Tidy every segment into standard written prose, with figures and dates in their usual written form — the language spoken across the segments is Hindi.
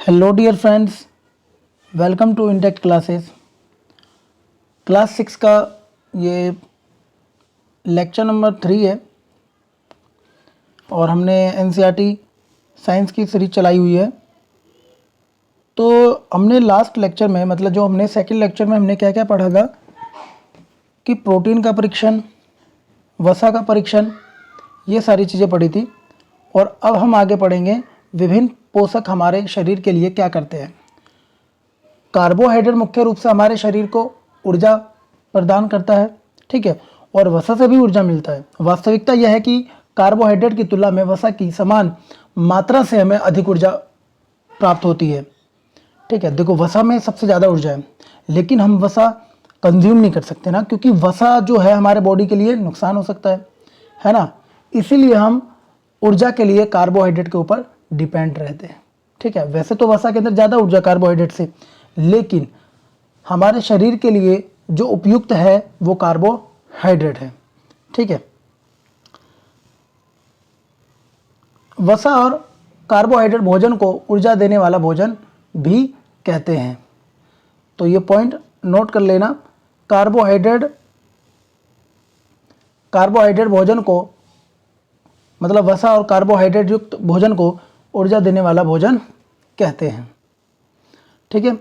Hello dear friends, welcome to intact classes. Class 6 का ये लेक्चर नंबर 3 है और हमने एनसीईआरटी साइंस की सीरीज चलाई हुई है। तो हमने लास्ट लेक्चर में मतलब जो हमने सेकंड लेक्चर में हमने क्या क्या पढ़ा था कि प्रोटीन का परीक्षण, वसा का परीक्षण, ये सारी चीज़ें पढ़ी थी। और अब हम आगे पढ़ेंगे विभिन्न पोषक हमारे शरीर के लिए क्या करते हैं। कार्बोहाइड्रेट मुख्य रूप से हमारे शरीर को ऊर्जा प्रदान करता है, ठीक है, और वसा से भी ऊर्जा मिलता है। वास्तविकता यह है कि कार्बोहाइड्रेट की तुलना में वसा की समान मात्रा से हमें अधिक ऊर्जा प्राप्त होती है, ठीक है। देखो, वसा में सबसे ज़्यादा ऊर्जा है, लेकिन हम वसा कंज्यूम नहीं कर सकते ना, क्योंकि वसा जो है हमारे बॉडी के लिए नुकसान हो सकता है ना। इसीलिए हम ऊर्जा के लिए कार्बोहाइड्रेट के ऊपर डिपेंड रहते हैं, ठीक है। वैसे तो वसा के अंदर ज़्यादा ऊर्जा कार्बोहाइड्रेट से, लेकिन हमारे शरीर के लिए जो उपयुक्त है वो कार्बोहाइड्रेट है, ठीक है। वसा और कार्बोहाइड्रेट भोजन को ऊर्जा देने वाला भोजन भी कहते हैं। तो ये पॉइंट नोट कर लेना। कार्बोहाइड्रेट भोजन को मतलब वसा और कार्बोहाइड्रेट युक्त भोजन को ऊर्जा देने वाला भोजन कहते हैं, ठीक है।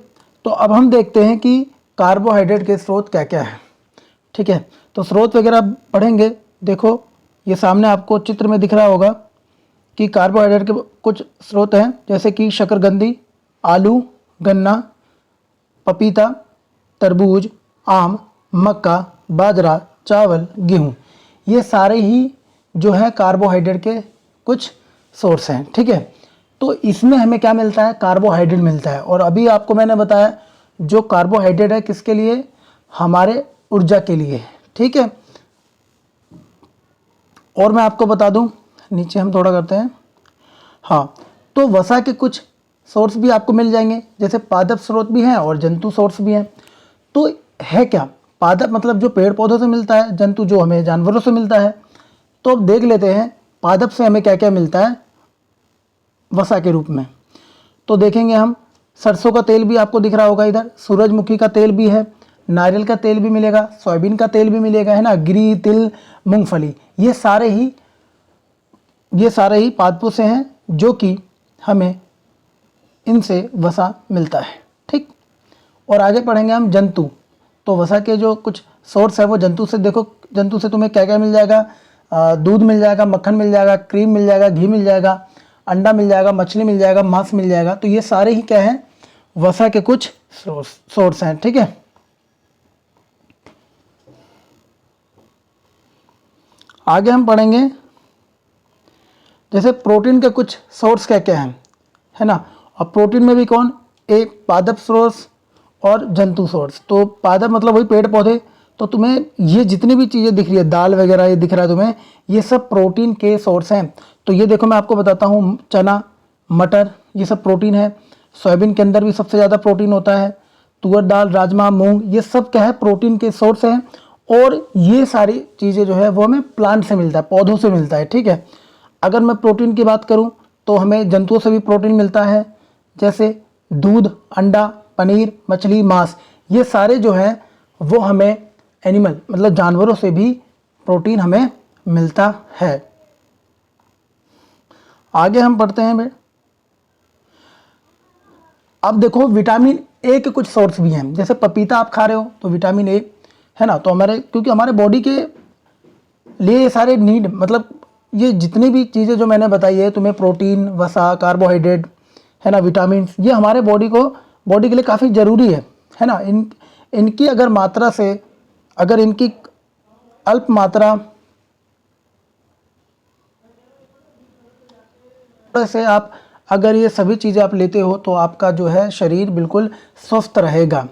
तो अब हम देखते हैं कि कार्बोहाइड्रेट के स्रोत क्या क्या है, ठीक है। तो स्रोत वगैरह पढ़ेंगे। देखो, ये सामने आपको चित्र में दिख रहा होगा कि कार्बोहाइड्रेट के कुछ स्रोत हैं, जैसे कि शकरकंदी, आलू, गन्ना, पपीता, तरबूज, आम, मक्का, बाजरा, चावल, गेहूँ, ये सारे ही जो है कार्बोहाइड्रेट के कुछ सोर्स हैं, ठीक है। तो इसमें हमें क्या मिलता है? कार्बोहाइड्रेट मिलता है। और अभी आपको मैंने बताया जो कार्बोहाइड्रेट है किसके लिए? हमारे ऊर्जा के लिए, ठीक है। और मैं आपको बता दूं, नीचे हम थोड़ा करते हैं। हाँ, तो वसा के कुछ सोर्स भी आपको मिल जाएंगे, जैसे पादप स्रोत भी हैं और जंतु सोर्स भी हैं। तो है क्या? पादप मतलब जो पेड़ पौधों से मिलता है, जंतु जो हमें जानवरों से मिलता है। तो अब देख लेते हैं पादप से हमें क्या क्या मिलता है वसा के रूप में। तो देखेंगे हम, सरसों का तेल भी आपको दिख रहा होगा इधर, सूरजमुखी का तेल भी है, नारियल का तेल भी मिलेगा, सोयाबीन का तेल भी मिलेगा, है ना, गिरी, तिल, मूंगफली, ये सारे ही पादपों से हैं, जो कि हमें इनसे वसा मिलता है, ठीक। और आगे पढ़ेंगे हम जंतु। तो वसा के जो कुछ सोर्स है वो जंतु से। देखो, जंतु से तुम्हें क्या क्या मिल जाएगा? दूध मिल जाएगा, मक्खन मिल जाएगा, क्रीम मिल जाएगा, घी मिल जाएगा, अंडा मिल जाएगा, मछली मिल जाएगा, मांस मिल जाएगा। तो ये सारे ही क्या हैं? वसा के कुछ सोर्स हैं, ठीक है। आगे हम पढ़ेंगे जैसे प्रोटीन के कुछ सोर्स क्या क्या हैं, है ना। और प्रोटीन में भी कौन? एक पादप सोर्स और जंतु सोर्स। तो पादप मतलब वही पेड़ पौधे। तो तुम्हें ये जितनी भी चीज़ें दिख रही है, दाल वगैरह ये दिख रहा है तुम्हें, ये सब प्रोटीन के सोर्स हैं। तो ये देखो, मैं आपको बताता हूँ, चना, मटर, ये सब प्रोटीन है। सोयाबीन के अंदर भी सबसे ज़्यादा प्रोटीन होता है। तुअर दाल, राजमा, मूंग, ये सब क्या है? प्रोटीन के सोर्स हैं। और ये सारी चीज़ें जो है वो हमें प्लांट से मिलता है, पौधों से मिलता है, ठीक है। अगर मैं प्रोटीन की बात करूँ तो हमें जंतुओं से भी प्रोटीन मिलता है, जैसे दूध, अंडा, पनीर, मछली, मांस, ये सारे जो हैं वो हमें एनिमल मतलब जानवरों से भी प्रोटीन हमें मिलता है। आगे हम पढ़ते हैं अब देखो, विटामिन ए के कुछ सोर्स भी हैं। जैसे पपीता आप खा रहे हो तो विटामिन ए है ना। तो क्योंकि हमारे बॉडी के लिए ये सारे नीड मतलब ये जितनी भी चीज़ें जो मैंने बताई है तुम्हें, प्रोटीन, वसा, कार्बोहाइड्रेट, है ना, विटामिन, ये हमारे बॉडी के लिए काफ़ी ज़रूरी है ना। इनकी अगर मात्रा से, अगर इनकी अल्प मात्रा से आप अगर ये सभी चीज़ें आप लेते हो तो आपका जो है शरीर बिल्कुल स्वस्थ रहेगा।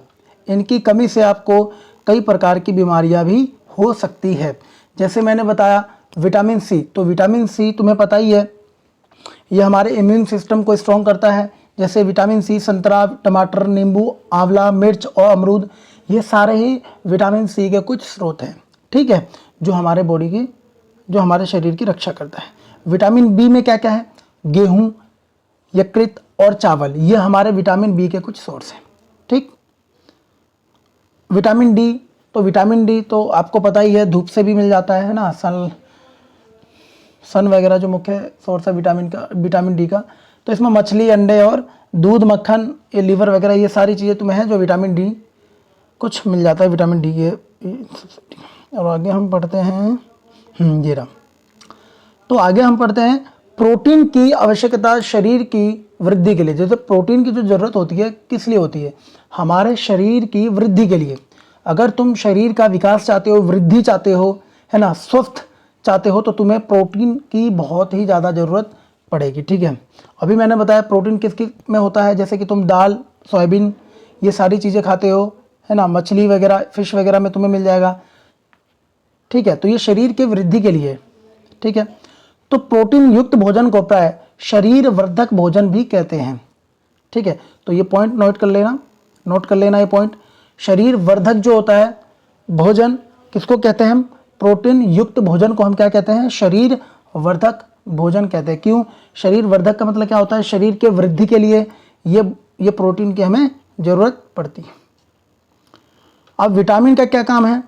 इनकी कमी से आपको कई प्रकार की बीमारियां भी हो सकती है। जैसे मैंने बताया विटामिन सी, तो विटामिन सी तुम्हें पता ही है, ये हमारे इम्यून सिस्टम को स्ट्रॉन्ग करता है। जैसे विटामिन सी संतरा, टमाटर, नींबू, आंवला, मिर्च और अमरूद, ये सारे ही विटामिन सी के कुछ स्रोत हैं, ठीक है, जो हमारे शरीर की रक्षा करता है। विटामिन बी में क्या क्या है? गेहूँ, यकृत और चावल, ये हमारे विटामिन बी के कुछ सोर्स हैं। ठीक, विटामिन डी, तो विटामिन डी तो आपको पता ही है धूप से भी मिल जाता है ना, सन वगैरह जो मुख्य सोर्स है विटामिन डी का। तो इसमें मछली, अंडे और दूध, मक्खन, ये लीवर वगैरह, ये सारी चीज़ें तुम्हें हैं जो विटामिन डी कुछ मिल जाता है, विटामिन डी ये। और आगे हम पढ़ते हैं ये रहा। तो आगे हम पढ़ते हैं प्रोटीन की आवश्यकता शरीर की वृद्धि के लिए। जैसे प्रोटीन की जो ज़रूरत होती है किस लिए होती है, हमारे शरीर की वृद्धि के लिए। अगर तुम शरीर का विकास चाहते हो, वृद्धि चाहते हो, है ना, स्वस्थ चाहते हो, तो तुम्हें प्रोटीन की बहुत ही ज़्यादा ज़रूरत पड़ेगी। ठीक है, अभी मैंने बताया प्रोटीन किस किस में होता है, जैसे कि तुम दाल, सोयाबीन, ये सारी चीज़ें खाते हो, है ना, मछली वगैरह, फिश वगैरह में तुम्हें मिल जाएगा। ठीक है, तो ये शरीर की वृद्धि के लिए। ठीक है, तो प्रोटीन युक्त भोजन को प्राय शरीर वर्धक भोजन भी कहते हैं। ठीक है, तो ये पॉइंट नोट कर लेना ये पॉइंट। शरीर वर्धक जो होता है भोजन, किसको कहते हैं हम, प्रोटीन युक्त भोजन को हम क्या कहते हैं, शरीर वर्धक भोजन कहते हैं। क्यों, शरीर वर्धक का मतलब क्या होता है, शरीर के वृद्धि के लिए ये प्रोटीन की हमें ज़रूरत पड़ती है। अब विटामिन का क्या काम है,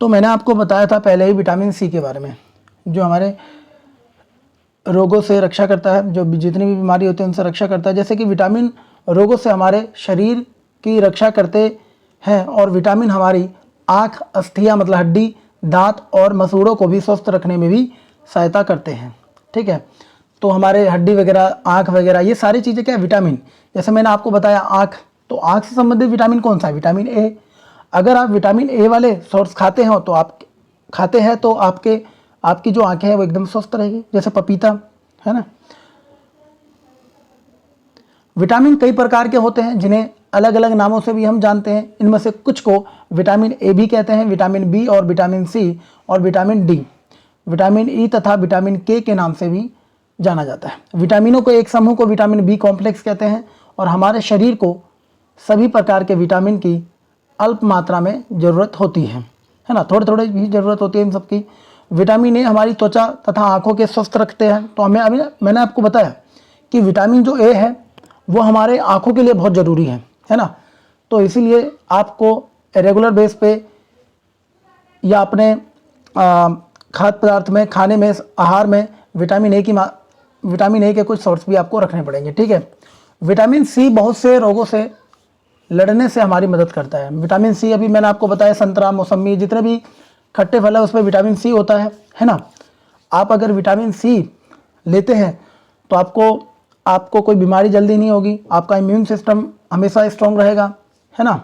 तो मैंने आपको बताया था पहले ही विटामिन सी के बारे में, जो हमारे रोगों से रक्षा करता है, जो जितनी भी बीमारी होती है उनसे रक्षा करता है। जैसे कि विटामिन रोगों से हमारे शरीर की रक्षा करते हैं, और विटामिन हमारी आँख, अस्थियाँ मतलब हड्डी, दांत और मसूड़ों को भी स्वस्थ रखने में भी सहायता करते हैं। ठीक है, तो हमारे हड्डी वगैरह, आँख वगैरह, ये सारी चीज़ें क्या है, विटामिन। जैसे मैंने आपको बताया आँख, तो आँख से संबंधित विटामिन कौन सा है, विटामिन ए। अगर आप विटामिन ए वाले सोर्स खाते हो तो आपकी जो आंखें हैं वो एकदम स्वस्थ रहेगी, जैसे पपीता, है ना। विटामिन कई प्रकार के होते हैं जिन्हें अलग अलग नामों से भी हम जानते हैं। इनमें से कुछ को विटामिन ए भी कहते हैं, विटामिन बी और विटामिन सी और विटामिन डी, विटामिन ई तथा विटामिन के नाम से भी जाना जाता है। विटामिनों को एक समूह को विटामिन बी कॉम्प्लेक्स कहते हैं, और हमारे शरीर को सभी प्रकार के विटामिन की अल्प मात्रा में ज़रूरत होती है ना, थोड़े थोड़े भी ज़रूरत होती है इन सबकी। विटामिन ए हमारी त्वचा तथा आँखों के स्वस्थ रखते हैं। तो मैंने आपको बताया कि विटामिन जो ए है वो हमारे आँखों के लिए बहुत ज़रूरी है ना। तो इसीलिए आपको रेगुलर बेस पे या अपने खाद्य पदार्थ में, खाने में, आहार में विटामिन ए के कुछ सोर्स भी आपको रखने पड़ेंगे। ठीक है, विटामिन सी बहुत से रोगों से लड़ने से हमारी मदद करता है। विटामिन सी अभी मैंने आपको बताया, संतरा, मौसमी, जितने भी खट्टे फल है उसमें विटामिन सी होता है ना। आप अगर विटामिन सी लेते हैं तो आपको कोई बीमारी जल्दी नहीं होगी, आपका इम्यून सिस्टम हमेशा स्ट्रांग रहेगा, है ना।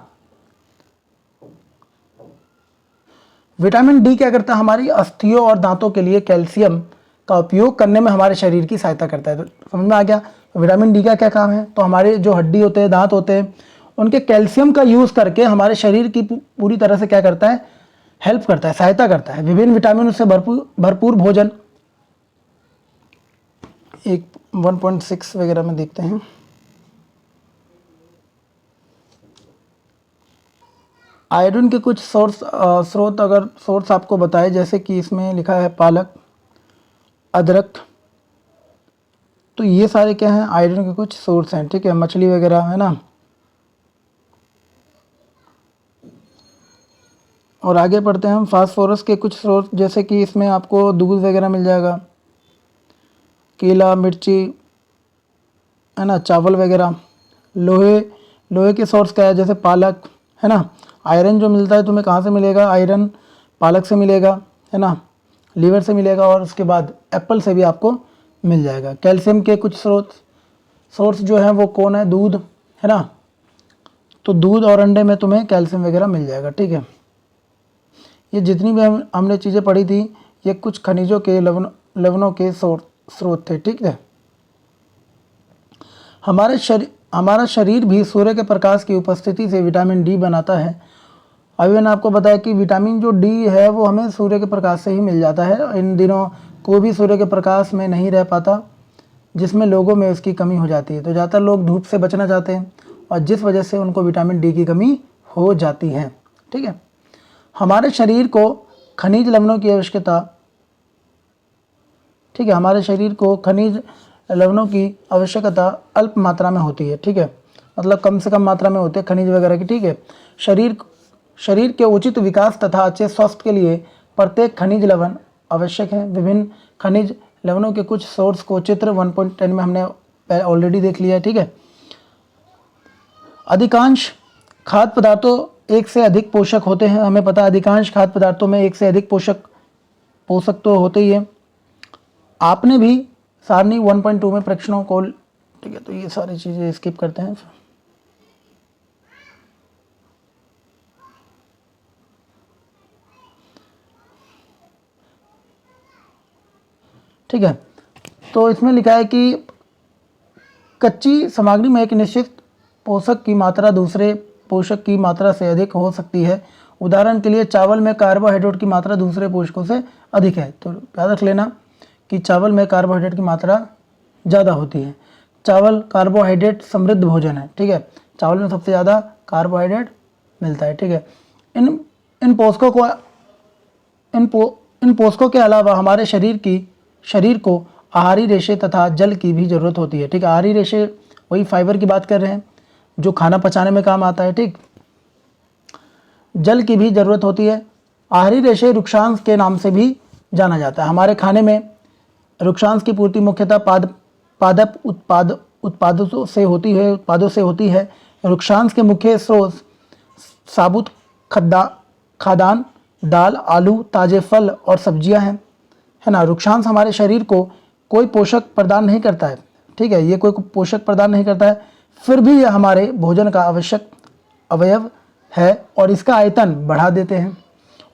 विटामिन डी क्या करता है, हमारी अस्थियों और दांतों के लिए कैल्शियम का उपयोग करने में हमारे शरीर की सहायता करता है। तो समझ में आ गया विटामिन डी का क्या काम है। तो हमारे जो हड्डी होते हैं, दांत होते हैं, उनके कैल्शियम का यूज़ करके हमारे शरीर की पूरी तरह से क्या करता है, हेल्प करता है, सहायता करता है। विभिन्न विटामिन से भरपूर भोजन, एक 1.6 वगैरह में देखते हैं। आयरन के कुछ सोर्स आपको बताए, जैसे कि इसमें लिखा है पालक, अदरक, तो ये सारे क्या हैं, आयरन के कुछ सोर्स हैं। ठीक है, मछली वगैरह, है ना। और आगे पढ़ते हैं हम फास्फोरस के कुछ सोर्स, जैसे कि इसमें आपको दूध वगैरह मिल जाएगा, केला, मिर्ची, है ना, चावल वगैरह। लोहे के सोर्स क्या है, जैसे पालक, है ना। आयरन जो मिलता है तुम्हें कहाँ से मिलेगा, आयरन पालक से मिलेगा, है ना, लीवर से मिलेगा, और उसके बाद एप्पल से भी आपको मिल जाएगा। कैल्शियम के कुछ सोर्स जो है वो कौन है, दूध, है ना। तो दूध और अंडे में तुम्हें कैल्शियम वगैरह मिल जाएगा। ठीक है, ये जितनी भी हमने चीज़ें पढ़ी थी ये कुछ खनिजों के लवणों के स्रोत थे। ठीक है, हमारा शरीर भी सूर्य के प्रकाश की उपस्थिति से विटामिन डी बनाता है। अभी मैंने आपको बताया कि विटामिन जो डी है वो हमें सूर्य के प्रकाश से ही मिल जाता है। इन दिनों कोई भी सूर्य के प्रकाश में नहीं रह पाता, जिसमें लोगों में उसकी कमी हो जाती है। तो ज़्यादातर लोग धूप से बचना चाहते हैं, और जिस वजह से उनको विटामिन डी की कमी हो जाती है। ठीक है, हमारे शरीर को खनिज लवणों की आवश्यकता, ठीक है, हमारे शरीर को खनिज लवणों की आवश्यकता अल्प मात्रा में होती है, ठीक है, मतलब कम से कम मात्रा में होते हैं खनिज वगैरह की, ठीक है। शरीर के उचित विकास तथा अच्छे स्वास्थ्य के लिए प्रत्येक खनिज लवण आवश्यक है। विभिन्न खनिज लवणों के कुछ सोर्स को चित्र 1.10 में हमने ऑलरेडी देख लिया है, ठीक है। अधिकांश खाद्य पदार्थों एक से अधिक पोषक होते हैं, हमें पता है अधिकांश खाद्य पदार्थों में एक से अधिक पोषक तो होते ही है। आपने भी सारणी 1.2 में प्रश्नों को, ठीक है, तो ये सारी चीज़ें स्किप करते हैं। ठीक है, तो इसमें लिखा है कि कच्ची सामग्री में एक निश्चित पोषक की मात्रा दूसरे पोषक की मात्रा से अधिक हो सकती है। उदाहरण के लिए चावल में कार्बोहाइड्रेट की मात्रा दूसरे पोषकों से अधिक है। तो याद रख लेना कि चावल में कार्बोहाइड्रेट की मात्रा ज़्यादा होती है। चावल कार्बोहाइड्रेट समृद्ध भोजन है, ठीक है, चावल में सबसे ज़्यादा कार्बोहाइड्रेट मिलता है, ठीक है। इन पोषकों के अलावा हमारे शरीर को आहारी रेशे तथा जल की भी जरूरत होती है, ठीक है। आहारी रेशे वही फाइबर की बात कर रहे हैं जो खाना पचाने में काम आता है, ठीक। जल की भी जरूरत होती है। आहारी रेशे रुक्षांश के नाम से भी जाना जाता है। हमारे खाने में रुक्षांश की पूर्ति मुख्यतः पादप उत्पादों से होती है। रुक्षांश के मुख्य स्रोत साबुत खाद्यान्न, दाल, आलू, ताजे फल और सब्जियां हैं, है ना। रुक्षांश हमारे शरीर को कोई पोषक प्रदान नहीं करता है, ठीक है, ये कोई पोषक प्रदान नहीं करता है, फिर भी यह हमारे भोजन का आवश्यक अवयव है और इसका आयतन बढ़ा देते हैं,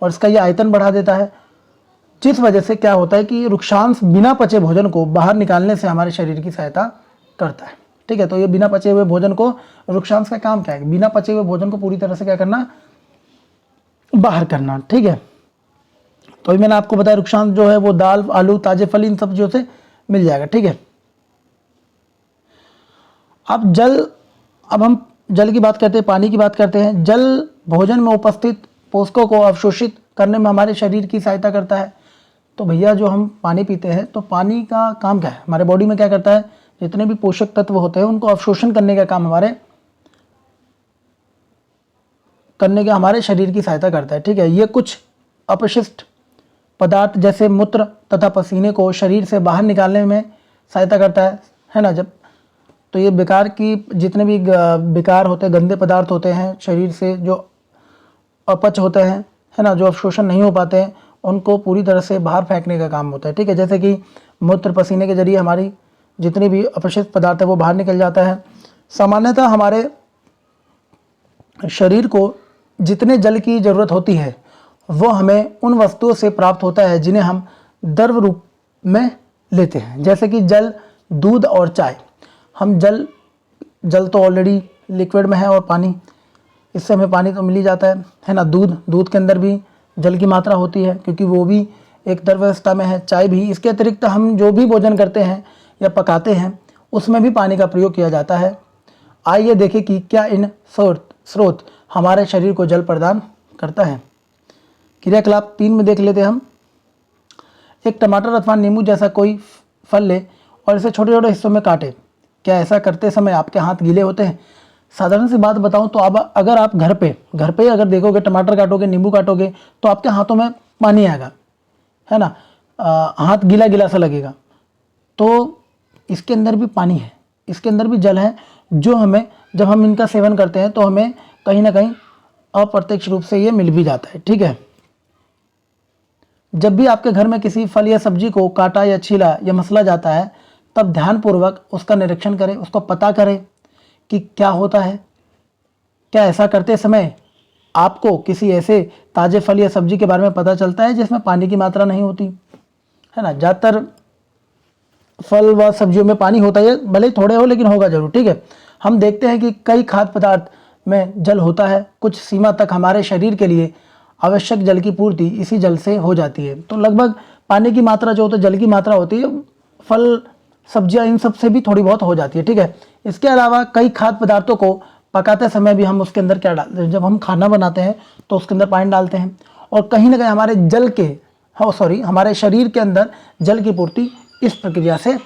और इसका ये आयतन बढ़ा देता है, जिस वजह से क्या होता है कि रुक्षांश बिना पचे भोजन को बाहर निकालने से हमारे शरीर की सहायता करता है, ठीक है। तो ये बिना पचे हुए भोजन को, रुक्षांश का काम क्या है, बिना पचे हुए भोजन को पूरी तरह से क्या करना, बाहर करना, ठीक है। तो मैंने आपको बताया रुक्षांश जो है वो दाल, आलू, ताजे फल, इन सब्जियों से मिल जाएगा, ठीक है। अब हम जल की बात करते हैं, पानी की बात करते हैं। जल भोजन में उपस्थित पोषकों को अवशोषित करने में हमारे शरीर की सहायता करता है। तो भैया जो हम पानी पीते हैं, तो पानी का काम क्या है, हमारे बॉडी में क्या करता है, जितने भी पोषक तत्व होते हैं उनको अवशोषण करने का काम हमारे शरीर की सहायता करता है, ठीक है। ये कुछ अपशिष्ट पदार्थ जैसे मूत्र तथा पसीने को शरीर से बाहर निकालने में सहायता करता है ना। जब तो ये जितने भी बेकार होते हैं, गंदे पदार्थ होते हैं शरीर से जो अपच होते हैं, है ना, जो अवशोषण नहीं हो पाते हैं, उनको पूरी तरह से बाहर फेंकने का काम होता है, ठीक है। जैसे कि मूत्र पसीने के जरिए हमारी जितनी भी अपशिष्ट पदार्थ है वो बाहर निकल जाता है। सामान्यतः हमारे शरीर को जितने जल की ज़रूरत होती है वो हमें उन वस्तुओं से प्राप्त होता है जिन्हें हम द्रव रूप में लेते हैं, जैसे कि जल, दूध और चाय। हम जल तो ऑलरेडी लिक्विड में है, और पानी, इससे हमें पानी तो मिल ही जाता है ना। दूध के अंदर भी जल की मात्रा होती है क्योंकि वो भी एक द्रव अवस्था में है, चाय भी। इसके अतिरिक्त हम जो भी भोजन करते हैं या पकाते हैं उसमें भी पानी का प्रयोग किया जाता है। आइए देखें कि क्या इन स्रोत हमारे शरीर को जल प्रदान करता है। क्रियाकलाप 3 में देख लेते हैं हम। एक टमाटर अथवा नींबू जैसा कोई फल ले और इसे छोटे छोटे हिस्सों में काटे। क्या ऐसा करते समय आपके हाथ गीले होते हैं? साधारण सी बात बताऊं तो अब अगर आप घर पे अगर देखोगे, टमाटर काटोगे, नींबू काटोगे, तो आपके हाथों में पानी आएगा, है ना, हाथ गीला गीला सा लगेगा। तो इसके अंदर भी पानी है, इसके अंदर भी जल है, जो हमें जब हम इनका सेवन करते हैं तो हमें कहीं ना कहीं अप्रत्यक्ष रूप से ये मिल भी जाता है, ठीक है। जब भी आपके घर में किसी फल या सब्जी को काटा या छीला या मसला जाता है, तब ध्यानपूर्वक उसका निरीक्षण करें, उसको पता करें कि क्या होता है। क्या ऐसा करते समय आपको किसी ऐसे ताजे फल या सब्जी के बारे में पता चलता है जिसमें पानी की मात्रा नहीं होती, है ना। ज़्यादातर फल व सब्जियों में पानी होता है, भले थोड़े हो लेकिन होगा जरूर, ठीक है। हम देखते हैं कि कई खाद्य पदार्थ में जल होता है। कुछ सीमा तक हमारे शरीर के लिए आवश्यक जल की पूर्ति इसी जल से हो जाती है। तो लगभग पानी की मात्रा जो होती है, जल की मात्रा होती है, फल सब्जियां इन सब से भी थोड़ी बहुत हो जाती है, ठीक है। इसके अलावा कई खाद्य पदार्थों को पकाते समय भी हम उसके अंदर क्या डालते हैं, जब हम खाना बनाते हैं तो उसके अंदर पानी डालते हैं, और कहीं ना कहीं हमारे शरीर के अंदर जल की पूर्ति इस प्रक्रिया से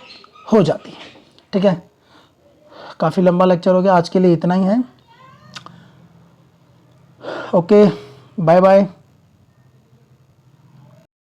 हो जाती है। ठीक है, काफ़ी लंबा लेक्चर हो गया, आज के लिए इतना ही है। Okay, bye bye.